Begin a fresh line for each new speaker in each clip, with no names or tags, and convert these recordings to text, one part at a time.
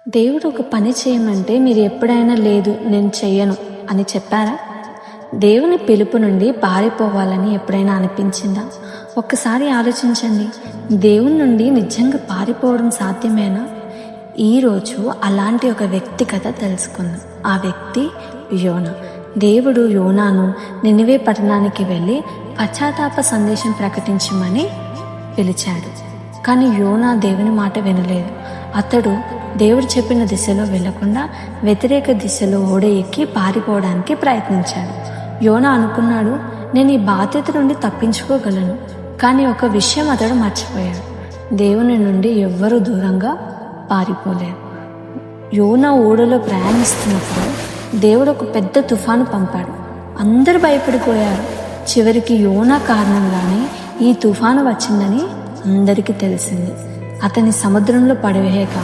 దేవుడు ఒక పని చేయమంటే మీరు ఎప్పుడైనా లేదు నేను చెయ్యను అని చెప్పారా? దేవుని పిలుపు నుండి పారిపోవాలని ఎప్పుడైనా అనిపించిందా? ఒక్కసారి ఆలోచించండి. దేవుని నుండి నిజంగా పారిపోవడం సాధ్యమేనా? ఈరోజు అలాంటి ఒక వ్యక్తి కథ తెలుసుకుందాం. ఆ వ్యక్తి యోనా. దేవుడు యోనాను నినివే పట్టణానికి వెళ్ళి పశ్చాత్తాప సందేశం ప్రకటించమని పిలిచాడు. కానీ యోనా దేవుని మాట వినలేదు. అతడు దేవుడు చెప్పిన దిశలో వెళ్లకుండా వ్యతిరేక దిశలో ఓడ ఎక్కి పారిపోవడానికి ప్రయత్నించాడు. యోనా అనుకున్నాడు, నేను ఈ బాధ్యత నుండి తప్పించుకోగలను. కానీ ఒక విషయం అతడు మర్చిపోయాడు. దేవుని నుండి ఎవ్వరూ దూరంగా పారిపోలేరు. యోనా ఓడలో ప్రయాణిస్తున్నప్పుడు దేవుడు ఒక పెద్ద తుఫాను పంపాడు. అందరూ భయపడిపోయారు. చివరికి యోనా కారణంగానే ఈ తుఫాను వచ్చిందని అందరికీ తెలిసింది. అతని సముద్రంలో పడవేయక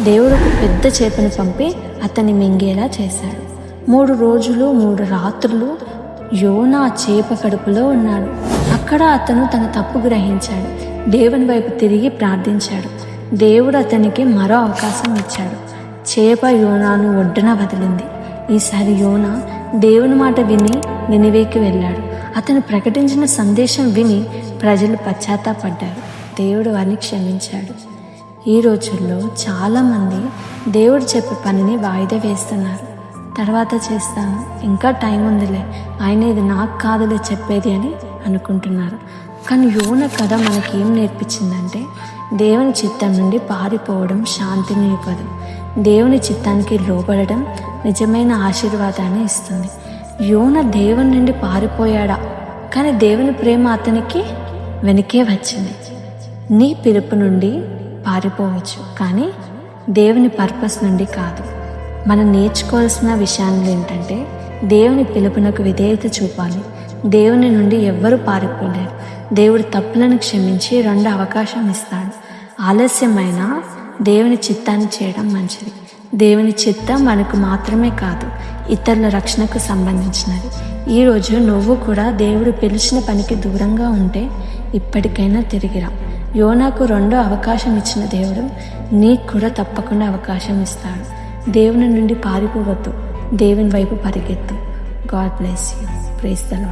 దేవుడు ఒక పెద్ద చేపను పంపి అతన్ని మింగేలా చేశాడు. 3 రోజులు 3 రాత్రులు యోనా చేప కడుపులో ఉన్నాడు. అక్కడ అతను తన తప్పు గ్రహించాడు. దేవుని వైపు తిరిగి ప్రార్థించాడు. దేవుడు అతనికి మరో అవకాశం ఇచ్చాడు. చేప యోనాను ఒడ్డున వదిలింది. ఈసారి యోనా దేవుని మాట విని నినివేకి వెళ్ళాడు. అతను ప్రకటించిన సందేశం విని ప్రజలు పశ్చాత్తాపడ్డారు. దేవుడు వారిని క్షమించాడు. ఈ రోజుల్లో చాలామంది దేవుడు చెప్పే పనిని వాయిదా వేస్తున్నారు. తర్వాత చేస్తాను, ఇంకా టైం ఉందిలే, ఆయన ఇది నాకు కాదులే చెప్పేది అని అనుకుంటున్నారు. కానీ యోనా కథ మనకేం నేర్పించిందంటే, దేవుని చిత్తం నుండి పారిపోవడం శాంతిని ఇవ్వదు. దేవుని చిత్తానికి లోబడడం నిజమైన ఆశీర్వాదాన్ని ఇస్తుంది. యోనా దేవుని నుండి పారిపోయాడా, కానీ దేవుని ప్రేమ అతనికి వెనకే వచ్చింది. నీ పిలుపు నుండి పారిపోవచ్చు, కానీ దేవుని పర్పస్ నుండి కాదు. మనం నేర్చుకోవాల్సిన విషయాలు ఏంటంటే, దేవుని పిలుపునకు విధేయత చూపాలి. దేవుని నుండి ఎవ్వరూ పారిపోలేరు. దేవుడు తప్పులను క్షమించి 2 అవకాశం ఇస్తాడు. ఆలస్యమైన దేవుని చిత్తాన్ని చేయడం మంచిది. దేవుని చిత్తం మనకు మాత్రమే కాదు, ఇతరుల రక్షణకు సంబంధించినది. ఈరోజు నువ్వు కూడా దేవుడు పిలిచిన పనికి దూరంగా ఉంటే ఇప్పటికైనా తిరిగిరా. యోనాకు 2వ అవకాశం ఇచ్చిన దేవుడు నీకు కూడా తప్పకుండా అవకాశం ఇస్తాడు. దేవుని నుండి పారిపోవద్దు, దేవుని వైపు పరిగెత్తు. God bless you. Praise the lord.